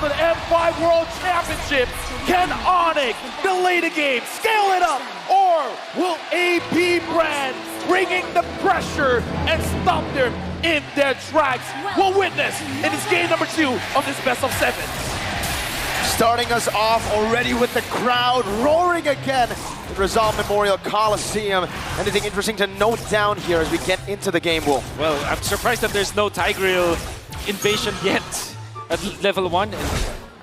for the M5 World Championship. Can ONIC delay the game, scale it up, or will AB BREN bringing the pressure and stop them in their tracks? We'll witness in this game number 2 of this best of 7. Starting us off already with the crowd roaring again in Rizal Memorial Coliseum. Anything interesting to note down here as we get into the game, Wolf? Well, I'm surprised that there's no Tigreal invasion yet at level 1. And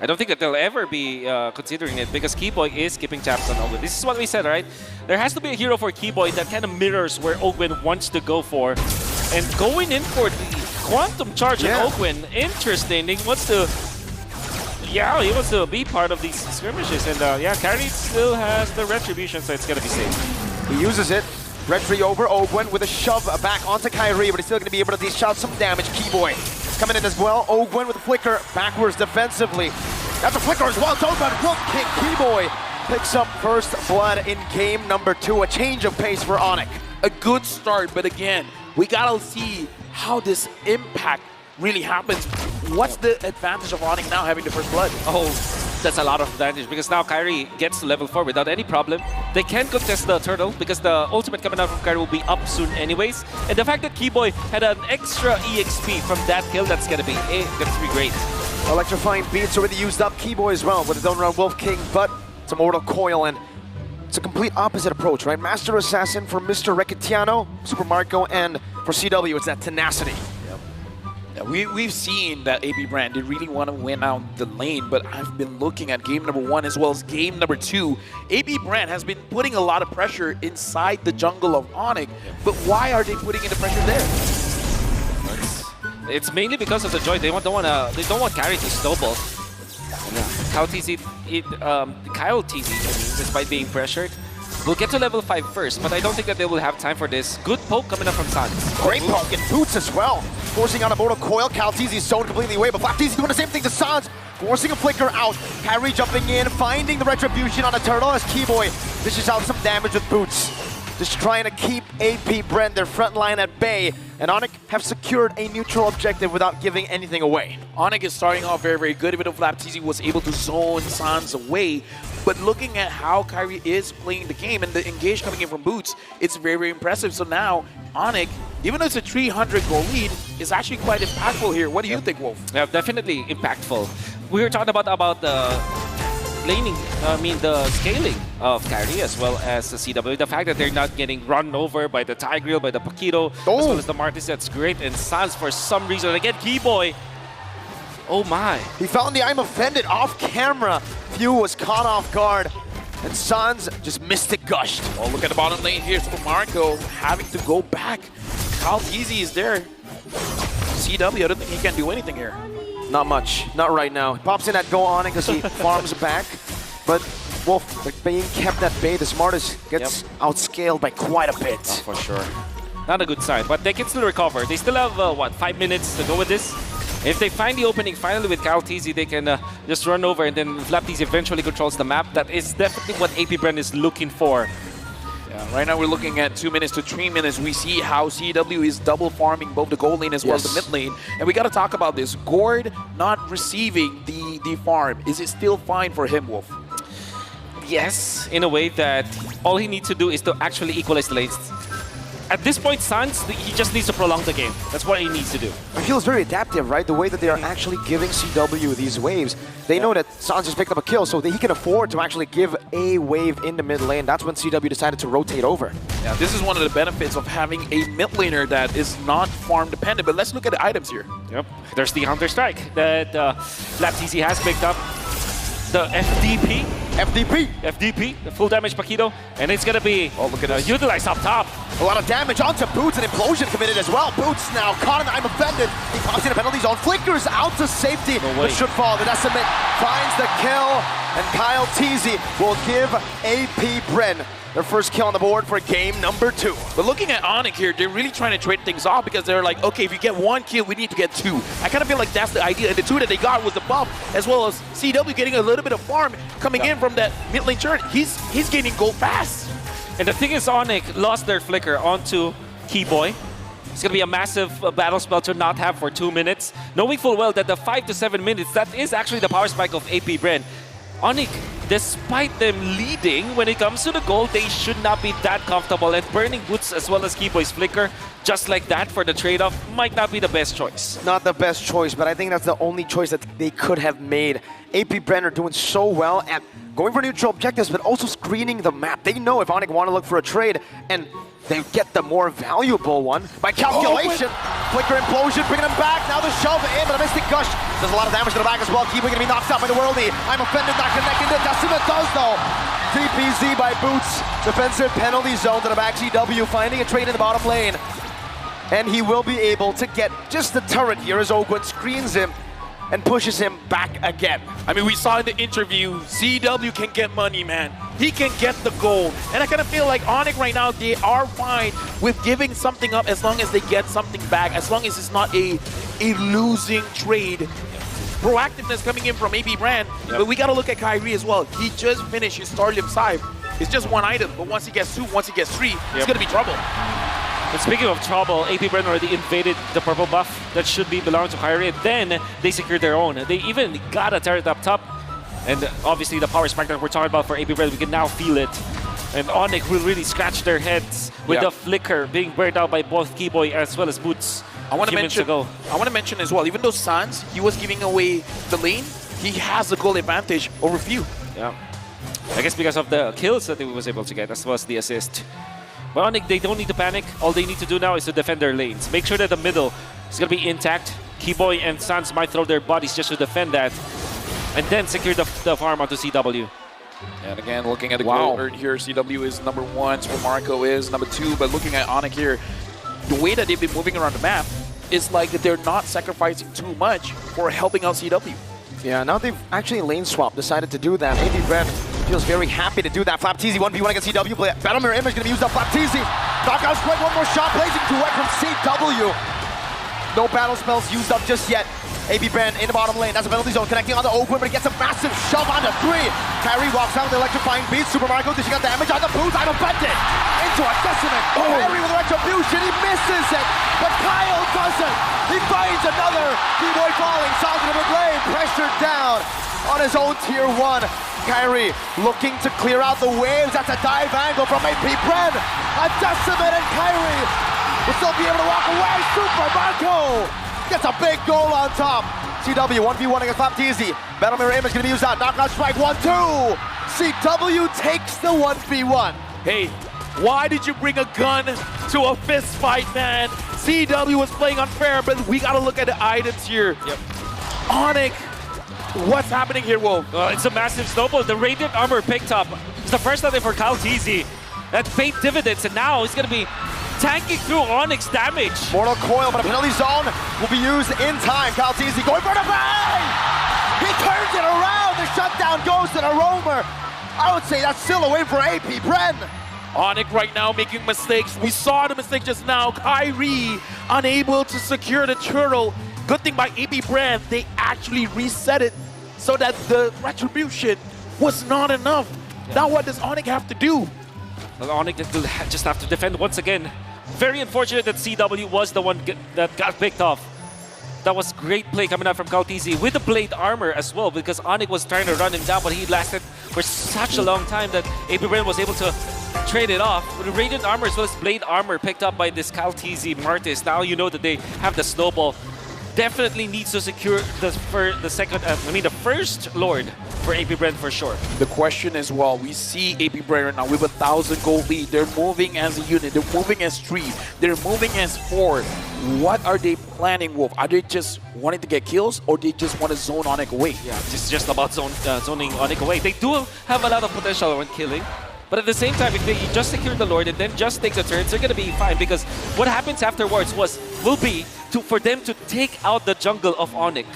I don't think that they'll ever be considering it because Keyboy is keeping tabs on Ogwen. This is what we said, right? There has to be a hero for Keyboy that kind of mirrors where Ogwen wants to go for. And going in for the Quantum Charge on Ogwen, interesting. He wants to... Yeah, he wants to be part of these skirmishes, and yeah, Kyrie still has the Retribution, so it's gonna be safe. He uses it. Retri over Ogwen with a shove back onto Kyrie, but he's still gonna be able to dish out some damage. Keyboy coming in as well. Ogwen with a flicker backwards defensively. That's a flicker as well. Donut will kick. Keyboy picks up first blood in game number 2. A change of pace for ONIC. A good start, but again, we gotta see how this impact really happens. What's the advantage of ONIC now having the first blood? Oh, that's a lot of advantage because now Kyrie gets to level 4 without any problem. They can contest the turtle because the ultimate coming out from Kyrie will be up soon anyways. And the fact that Keyboy had an extra EXP from that kill, that's gonna be great. Electrifying beats already used up. Keyboy as well with the Donut Wolf King, but it's a Mortal Coil, and it's a complete opposite approach, right? Master Assassin for Mr. Recetiano, Super Marco, and for CW, it's that tenacity. We've seen that AB BREN, they really want to win out the lane, but I've been looking at game number 1 as well as game number 2. AB BREN has been putting a lot of pressure inside the jungle of ONIC, but why are they putting in the pressure there? It's mainly because of the joy. They don't want Kyrie to snowball. Kyle TZ, despite being pressured, will get to level 5 first, but I don't think that they will have time for this. Good poke coming up from Sans. Great poke and Boots as well. Forcing out a Mortal Coil. Calteezy's zoned completely away, but Flapteezy doing the same thing to Sans. Forcing a flicker out. Kyrie jumping in, finding the Retribution on a turtle as Keyboy dishes out some damage with Boots. Just trying to keep AP BREN, their front line, at bay. And ONIC have secured a neutral objective without giving anything away. ONIC is starting off very, very good, even though Flapteezy was able to zone Sans away. But looking at how Kyrie is playing the game and the engage coming in from Boots, it's very, very impressive. So now, ONIC, even though it's a 300 goal lead, is actually quite impactful here. What do you think, Wolf? Yeah, definitely impactful. We were talking about the laning, the scaling of Kyrie as well as the CW. The fact that they're not getting run over by the Tigreal, by the Paquito, as well as the Martis, that's great. And Sans, for some reason, again, Keyboy. Oh my. He found the I'm offended off camera. Few was caught off guard. And Sans just mystic gushed. Oh, look at the bottom lane here. Super Marco having to go back. Calteezy is there. CW, I don't think he can do anything here. Not much. Not right now. He pops in at go on it because he farms back. But Wolf, like, being kept at bay, the Smartest gets outscaled by quite a bit. For sure. Not a good sign, but they can still recover. They still have, what, 5 minutes to go with this? If they find the opening finally with Calteezy, they can just run over, and then Flapteezy eventually controls the map. That is definitely what AP BREN is looking for. Yeah, right now we're looking at 2 minutes to 3 minutes. We see how CW is double farming both the gold lane as well as the mid lane. And we got to talk about this. Gord not receiving the farm. Is it still fine for him, Wolf? Yes, in a way that all he needs to do is to actually equalize the lanes. At this point, Sans, he just needs to prolong the game. That's what he needs to do. It feels very adaptive, right? The way that they are actually giving CW these waves. They know that Sans just picked up a kill, so that he can afford to actually give a wave in the mid lane. That's when CW decided to rotate over. Yeah, this is one of the benefits of having a mid laner that is not farm dependent. But let's look at the items here. Yep, there's the Hunter Strike that Flapteezy has picked up. The FDP, the full damage Paquito, and it's gonna be utilized up top. A lot of damage onto Boots, and Implosion committed as well. Boots now caught in the I'm offended. He pops in a penalty zone, flickers out to safety, but should fall. The Decimate finds the kill, and Kyle TZ will give AP BREN their first kill on the board for game number 2. But looking at ONIC here, they're really trying to trade things off because they're like, okay, if you get 1 kill, we need to get 2. I kind of feel like that's the idea. And the 2 that they got was the buff, as well as CW getting a little bit of farm coming in from that mid lane turn. He's gaining gold fast. And the thing is, ONIC lost their flicker onto Keyboy. It's going to be a massive battle spell to not have for 2 minutes, knowing full well that the 5 to 7 minutes, that is actually the power spike of AP BREN. ONIC, despite them leading when it comes to the goal, they should not be that comfortable, and burning Boots as well as Keyboy's flicker just like that for the trade-off might not be the best choice. Not the best choice, but I think that's the only choice that they could have made. AP BREN are doing so well at going for neutral objectives, but also screening the map. They know if ONIC want to look for a trade, and they get the more valuable one by calculation. Flicker implosion, bringing him back. Now the shove in, but a Mystic Gush does a lot of damage to the back as well. Keyboy gonna be knocked out by the Worldie. I'm offended, not connecting to Decimate does though. DPZ by Boots. Defensive penalty zone to the back. CW finding a trade in the bottom lane. And he will be able to get just the turret here as Ogwen screens him and pushes him back again. I mean, we saw in the interview, CW can get money, man. He can get the gold. And I kind of feel like ONIC right now, they are fine with giving something up as long as they get something back, as long as it's not a losing trade. Proactiveness coming in from AP BREN, but we got to look at Kyrie as well. He just finished his Starlift side. It's just one item, but once he gets 2, once he gets 3, it's going to be trouble. And speaking of trouble, AP BREN already invaded the purple buff that should be belong to Kyrie, and then they secured their own. They even got a turret up top, and obviously the power spike that we're talking about for AP BREN, we can now feel it. And ONIC will really scratch their heads with the flicker being burned out by both Keyboy as well as Boots. I want to mention as well, even though Sans, he was giving away the lane, he has the goal advantage over few. Yeah, I guess because of the kills that he was able to get, as well as the assist. But ONIC, they don't need to panic. All they need to do now is to defend their lanes. Make sure that the middle is going to be intact. Keyboy and Sans might throw their bodies just to defend that. And then secure the farm onto CW. And again, looking at the goal earned here, CW is number 1, Super Marco is number 2. But looking at ONIC here, the way that they've been moving around the map is like that they're not sacrificing too much for helping out CW. Yeah, now they've actually lane swap, decided to do that. AP BREN feels very happy to do that. Flapteezy 1v1 against CW. Battle Mirror Image going to be used on Flapteezy. Knockout strike, one more shot, blazing duet from CW. No battle spells used up just yet. AP BREN in the bottom lane. That's a penalty zone connecting on the Oakwood, but it gets a massive shove onto 3. Kyrie walks out with the electrifying beat. Super Marco dishing out damage on the boots. I'm offended. Into a Decimate. Kyrie with the retribution. He misses it, but Kyle doesn't. He finds another. Keyboy falling. Solid to the blade. Pressured down on his own tier 1. Kyrie looking to clear out the waves. That's a dive angle from AP BREN. A Decimate, and Kyrie will still be able to walk away. Super Marco gets a big goal on top. CW 1v1 against Flapteezy. Battle Mirror Image going to be used out. Knockout strike 1-2. CW takes the 1v1. Hey, why did you bring a gun to a fist fight, man? CW was playing unfair, but we got to look at the items here. Yep. ONIC, what's happening here, Wolf? It's a massive snowball. The Radiant Armor picked up. It's the first time for Kalteezy. That paid dividends, and now he's going to be tanking through ONIC's damage. Mortal Coil, but a penalty zone will be used in time. Kalteezy going for the bang! He turns it around. The shutdown goes to the roamer. I would say that's still a win for AP BREN. ONIC right now making mistakes. We saw the mistake just now. Kyrie unable to secure the turtle. Good thing by AP BREN, they actually reset it so that the retribution was not enough. Now what does ONIC have to do? Well, ONIC will just have to defend once again. Very unfortunate that CW was the one that got picked off. That was great play coming out from Kalteezy with the blade armor as well, because ONIC was trying to run him down, but he lasted for such a long time that AP BREN was able to trade it off. With the Radiant armor as well as blade armor picked up by this Kalteezy Martis, now you know that they have the snowball. Definitely needs to secure the first Lord for AP BREN for sure. The question is, well, we see AP BREN right now with 1,000 gold lead. They're moving as a unit. They're moving as 3. They're moving as 4. What are they planning, Wolf? Are they just wanting to get kills, or they just want to zone ONIC away? Yeah, it's just about zoning ONIC away. They do have a lot of potential when killing. But at the same time, if they just secure the Lord and then just take the turns, they're going to be fine, because what happens afterwards will be for them to take out the jungle of ONIC.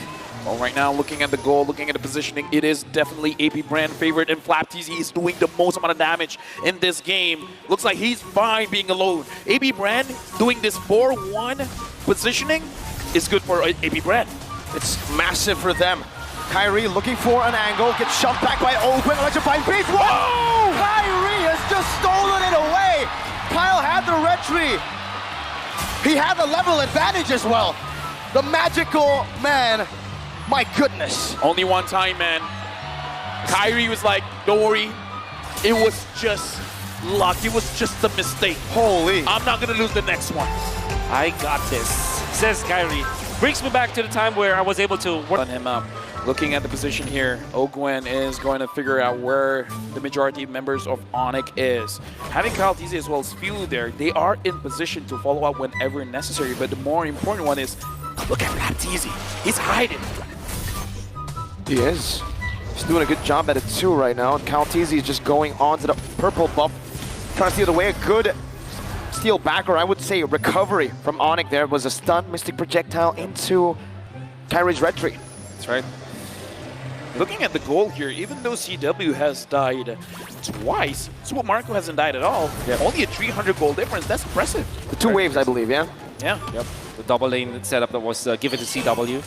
Well, right now, looking at the goal, looking at the positioning, it is definitely AP BREN favorite, and Flapteezy is doing the most amount of damage in this game. Looks like he's fine being alone. AP BREN doing this 4-1 positioning is good for AP BREN. It's massive for them. Kyrie looking for an angle, gets shoved back by Open, electrifying beast. Whoa! Kyrie has just stolen it away. Kyle had the retry. He had the level advantage as well. The magical man, my goodness. Only one time, man. Kyrie was like, don't worry. It was just luck. It was just a mistake. Holy. I'm not going to lose the next one. I got this, says Kyrie. Brings me back to the time where I was able to work On him up. Looking at the position here, Ogwen is going to figure out where the majority of members of ONIC is. Having Kyle TZ as well as Few there, they are in position to follow up whenever necessary. But the more important one is, look at Raptizi. He's hiding. He is. He's doing a good job at it too right now. And Caltese is just going on to the purple buff, trying to steal away. A good steal back, or I would say recovery from ONIC there. It was a stun Mystic Projectile into Kyrie's red tree. That's right. Looking at the goal here, even though CW has died twice, Super Marco hasn't died at all. Yep. Only a 300 goal difference. That's impressive. The two waves, I believe, yeah? Yeah. Yep. The double lane setup that was given to CW.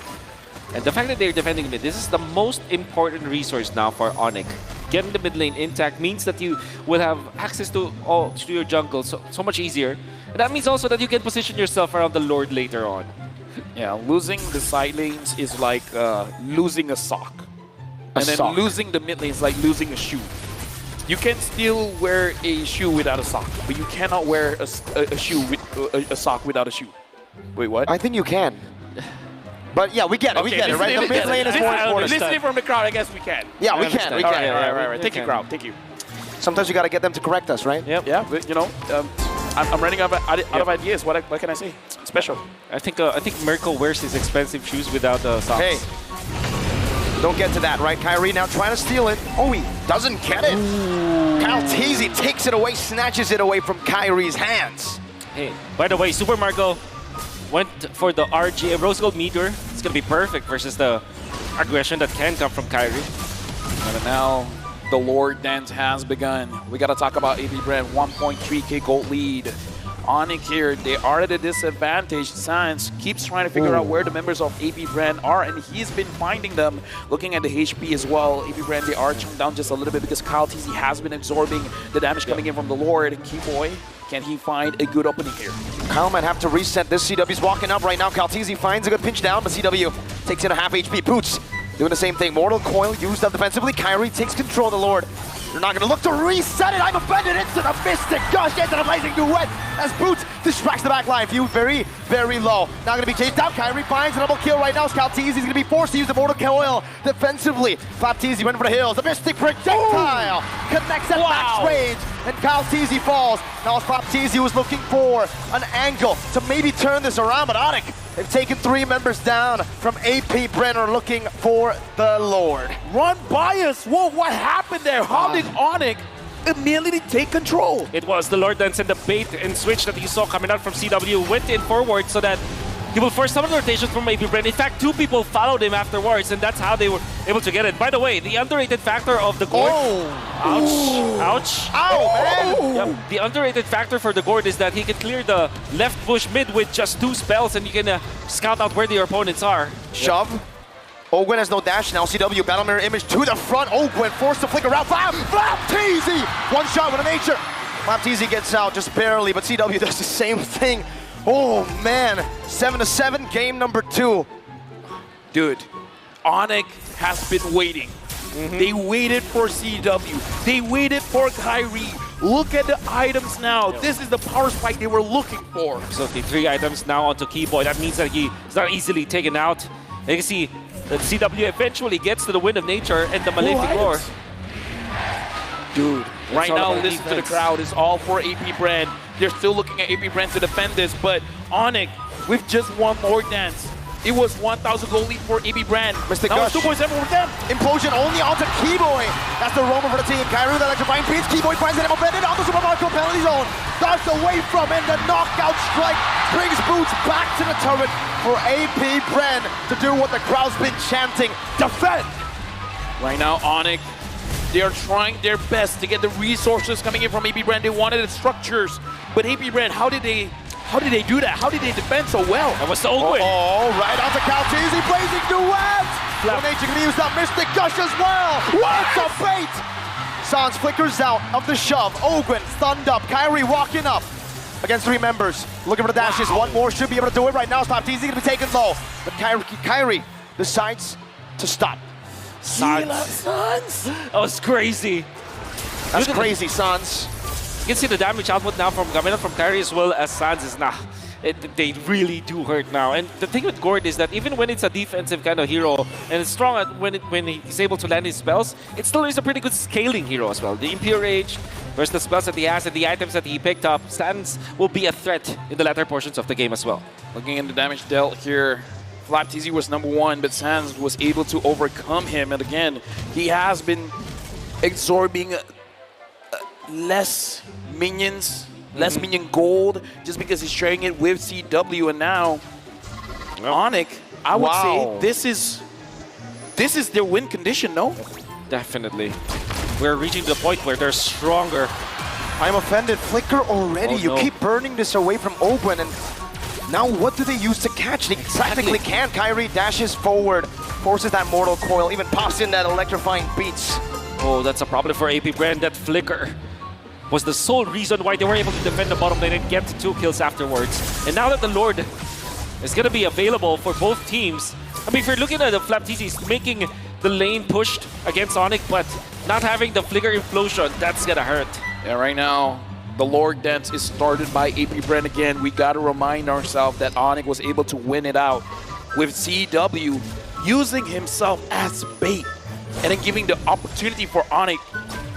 And the fact that they're defending mid, this is the most important resource now for ONIC. Getting the mid lane intact means that you will have access to your jungle so much easier. And that means also that you can position yourself around the Lord later on. Yeah, losing the side lanes is like losing a sock. And then losing the mid lane is like losing a shoe. You can still wear a shoe without a sock, but you cannot wear a shoe with a sock without a shoe. Wait, what? I think you can. But yeah, we get it, we get it, right? The mid lane is more important. Listening from the crowd, I guess we can. Yeah, we can, we All can. right. Thank you, crowd. Thank you. Sometimes you gotta get them to correct us, right? Yep. Yeah, but, you know, I'm running out of ideas. What can I say? Special. I think Merkel wears his expensive shoes without socks. Hey, don't get to that, right? Kyrie now trying to steal it. Oh, he doesn't get it. Caltese takes it away, snatches it away from Kyrie's hands. Hey, by the way, Super Marco went for the RG Rose Gold Meteor. It's gonna be perfect versus the aggression that can come from Kyrie. But now the Lord dance has begun. We gotta talk about AB BREN, 1.3k gold lead. ONIC here, they are at a disadvantage. Sans keeps trying to figure out where the members of AB BREN are, and he's been finding them. Looking at the HP as well, AB BREN, they are chunk down just a little bit because Kyle TZ has been absorbing the damage coming in from the Lord. Keyboy, can he find a good opening here? Kyle might have to reset this. CW's walking up right now. Caltese finds a good pinch down, but CW takes in a half HP. Boots doing the same thing. Mortal Coil used up defensively. Kyrie takes control of the Lord. They're not going to look to reset it. I'm offended. Instant a Mystic Gush into the Blazing Duet as Boots distracts the back line. View very, very low. Now going to be chased out. Kyrie finds a double kill right now. Caltese is going to be forced to use the Mortal Coil defensively. Flaptese went for the hills. The Mystic Projectile connects at max range, and Caltese falls. Now Flaptese was looking for an angle to maybe turn this around, but ONIC, they've taken 3 members down from AP BREN, looking for the Lord. Run by us. Whoa, what happened there? How did ONIC immediately take control? It was the Lord Dance and the bait and switch that you saw coming out from CW went in forward so that he will force some of the rotations from AB BREN. In fact, 2 people followed him afterwards, and that's how they were able to get it. By the way, the underrated factor of the Gord... Ouch. Ow, man! Yep. The underrated factor for the Gord is that he can clear the left bush mid with just 2 spells, and you can scout out where your opponents are. Shove. Ogwen has no dash now. CW battle mirror image to the front. Ogwen forced to flicker out. Flaptese! One shot with a nature. Flaptese gets out just barely, but CW does the same thing. Oh man, 7-7, game number 2. Dude, ONIC has been waiting. They waited for CW. They waited for Kyrie. Look at the items now. This is the power spike they were looking for. So the 3 items now onto Keyboy. That means that he is not easily taken out. You can see that CW eventually gets to the Wind of Nature and the Malefic Roar. Dude, right all now, about listen to the defense. crowd. It's all for AP BREN. They're still looking at AP BREN to defend this, but ONIC, with just one more dance, it was 1,000 gold lead for AP BREN. Mystic Now it's Gush. 2.7 with them. Implosion only onto Keyboy. That's the roamer for the team. Kyrie with electrifying beats. Keyboy finds it offended onto Super Marco penalty zone. Dodged away from, and the knockout strike brings Boots back to the turret for AP BREN to do what the crowd's been chanting. Defend! Right now, ONIC, they are trying their best to get the resources coming in from AP BREN. They wanted the structures, but AP BREN, how did they do that? How did they defend so well? That was the Ogwen. Oh, right onto Caltese, Blazing Duet! Nature can use that Mystic Gush as well! What's a bait! Sans flickers out of the shove. Ogwen stunned up. Kyrie walking up. against 3 members. Looking for the dashes. One more should be able to do it right now. Stop easy to be taken low. But Kyrie decides to stop. Suns. That was crazy. That's crazy, Suns. You can see the damage output now from coming up from Kyrie as well as Suns is now. They really do hurt now. And the thing with Gord is that even when it's a defensive kind of hero and it's strong at when he's able to land his spells, it still is a pretty good scaling hero as well. The Impure Rage versus the spells that he has and the items that he picked up, Suns will be a threat in the latter portions of the game as well. Looking at the damage dealt here, FlapTZ was #1, but Sans was able to overcome him. And again, he has been absorbing less minions, less minion gold, just because he's sharing it with CW. And now, ONIC, I would say this is their win condition, no? Definitely. We're reaching the point where they're stronger. I'm offended. Flicker already. Oh, you no. keep burning this away from Ogwen, and now what do they use to catch? They practically can't. Kyrie dashes forward, forces that Mortal Coil, even pops in that electrifying beats. Oh, that's a problem for AP BREN. That flicker was the sole reason why they were able to defend the bottom lane and get 2 kills afterwards. And now that the Lord is going to be available for both teams, I mean, if you're looking at the FlapTZ making the lane pushed against ONIC, but not having the flicker implosion, that's going to hurt. Yeah, right now, the Lord Dance is started by AP BREN again. We got to remind ourselves that ONIC was able to win it out with CW using himself as bait and then giving the opportunity for ONIC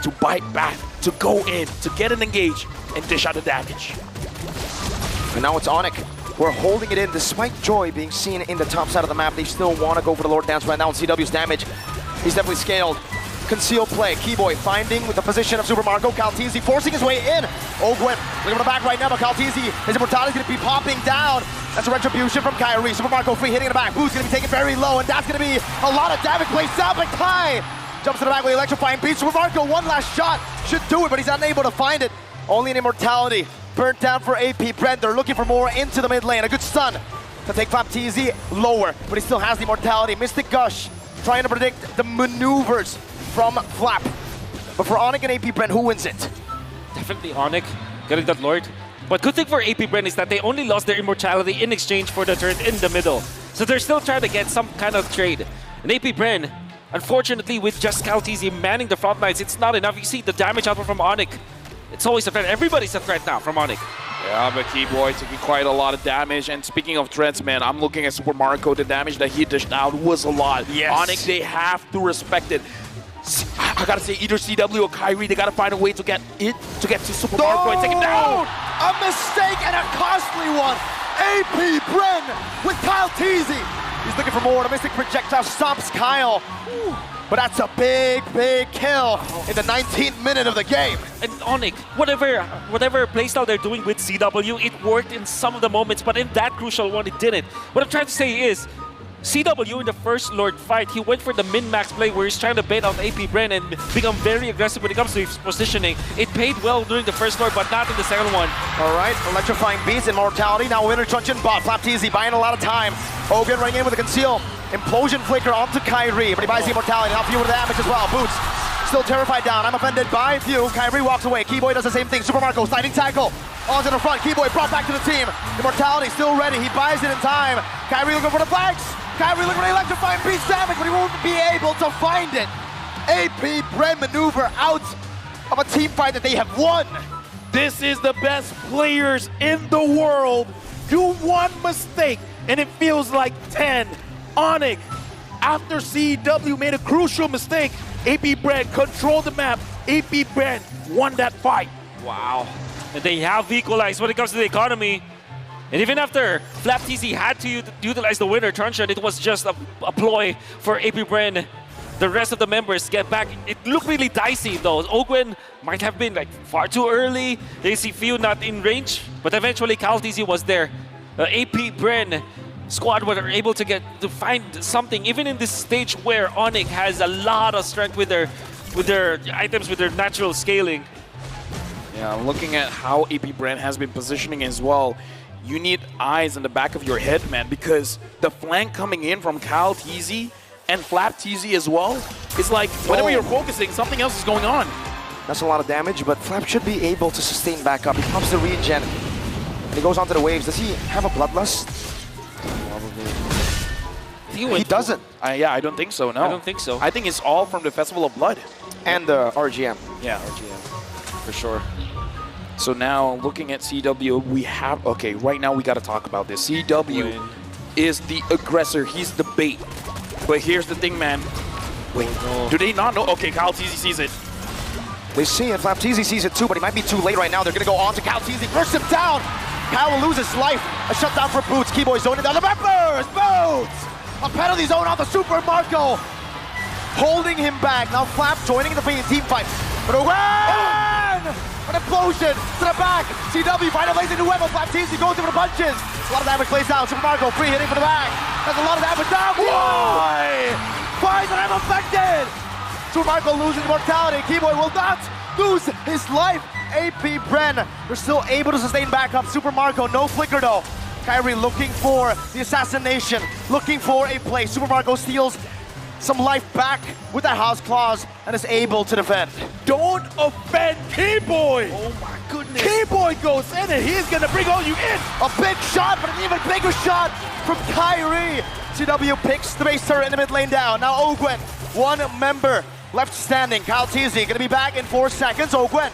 to bite back, to go in, to get an engage, and dish out the damage. And now it's ONIC. We're holding it in despite Joy being seen in the top side of the map. They still want to go for the Lord Dance right now, and CW's damage. He's definitely scaled. Conceal play. Keyboy finding with the position of Super Marco. KalTZ forcing his way in. Ogwen looking for the back right now, but KalTZ, his immortality is going to be popping down. That's a retribution from Kyrie. Super Marco free hitting in the back. Boo's going to be taken very low, and that's going to be a lot of damage placed down, but Kai jumps to the back with the electrifying beat. Super Marco, one last shot. Should do it, but he's unable to find it. Only an immortality. Burnt down for AP BREN. They're looking for more into the mid lane. A good stun to take FlapTZ lower, but he still has the immortality. Mystic Gush trying to predict the maneuvers from Flap. But for ONIC and AP BREN, who wins it? Definitely ONIC getting that Lord. But good thing for AP BREN is that they only lost their immortality in exchange for the turret in the middle. So they're still trying to get some kind of trade. And AP BREN, unfortunately, with just KalTZ manning the front lines, it's not enough. You see the damage output from ONIC. It's always a threat. Everybody's a threat now from ONIC. Yeah, but Keyboy taking quite a lot of damage. And speaking of threats, man, I'm looking at Super Marco. The damage that he dished out was a lot. Yes. ONIC, they have to respect it. I gotta say, either CW or Kyrie, they gotta find a way to get to Super Marco and take him down. A mistake and a costly one. AP BREN with KalTZ. He's looking for more. The Mystic Projectile stomps Kyle. But that's a big, big kill in the 19th minute of the game. And ONIC, whatever playstyle they're doing with CW, it worked in some of the moments, but in that crucial one, it didn't. What I'm trying to say is, CW in the first Lord fight, he went for the min-max play where he's trying to bait out AP BREN and become very aggressive when it comes to his positioning. It paid well during the first Lord, but not in the second one. All right, electrifying beats, immortality. Now winner truncheon bot. FlapTZ buying a lot of time. Ogwen running in with a conceal. Implosion flicker onto Kyrie, but he buys the immortality. Now Few with the damage as well. Boots still terrified down. I'm offended by Few. Kyrie walks away. Keyboy does the same thing. Super Marco sliding tackle. Onto the front. Keyboy brought back to the team. Immortality still ready. He buys it in time. Kyrie looking for the flanks. Kyrie looking for the electrifying beats damage, but he won't be able to find it. AP BREN maneuver out of a team fight that they have won. This is the best players in the world. Do one mistake, and it feels like 10. ONIC, after CW made a crucial mistake, AP BREN controlled the map. AP BREN won that fight. Wow. And they have equalized when it comes to the economy. And even after FlapTZ had to utilize the winner truncheon, it was just a ploy for AP BREN. The rest of the members get back. It looked really dicey though. Ogwen might have been like far too early. They see Few not in range, but eventually KalTZ was there. AP BREN squad were able to find something, even in this stage where ONIC has a lot of strength with their items, with their natural scaling. Yeah, looking at how AP BREN has been positioning as well, you need eyes in the back of your head, man, because the flank coming in from KalTZ and FlapTZ as well, it's like whenever you're focusing, something else is going on. That's a lot of damage, but Flap should be able to sustain back up. He pops the regen. And he goes onto the waves. Does he have a bloodlust? He doesn't. Yeah, I don't think so, no. I don't think so. I think it's all from the Festival of Blood. And the RGM. Yeah, RGM, for sure. So now, looking at CW, we have... Okay, right now we got to talk about this. CW is the aggressor. He's the bait. But here's the thing, man. Wait, do they not know? Okay, Kyle TZ sees it. They see it. Flapteezy sees it too, but he might be too late right now. They're going to go on to Kyle TZ. Burst him down. Kyle will lose his life. A shutdown for Boots. Keyboy zoning down the members. Boots! A penalty zone on the Super Marco. Holding him back. Now Flap joining the team fight. But Owen! An explosion to the back. CW finally lays into Webber. Flapteezy goes in for the punches. A lot of damage plays down. Super Marco free hitting for the back. That's a lot of damage down. Why? Why is it affected? Super Marco loses mortality. Keyboy will not lose his life. AP BREN, they're still able to sustain back up. Super Marco, no flicker though. Kyrie looking for the assassination, looking for a play. Super Marco steals some life back with that house claws and is able to defend. Don't offend Keyboy! Oh my goodness. Keyboy goes in and he's gonna bring all you in! A big shot, but an even bigger shot from Kyrie. CW picks the base turret in the mid lane down. Now Ogwen, one member left standing. Kyle TZ gonna be back in 4 seconds. Ogwen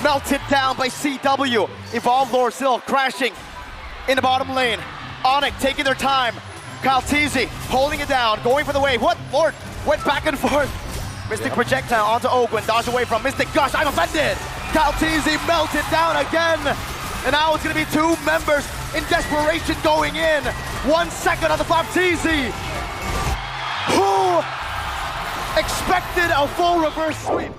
melted down by CW. Evolve Lord still crashing in the bottom lane. ONIC taking their time. Kyle TZ holding it down, going for the wave. What? Lord went back and forth. Mystic projectile onto Ogwen, dodge away from Mystic. Gosh, I'm offended. Kyle TZ melted down again. And now it's gonna be 2 members in desperation going in. 1 second on the flap TZ. Who expected a full reverse sweep?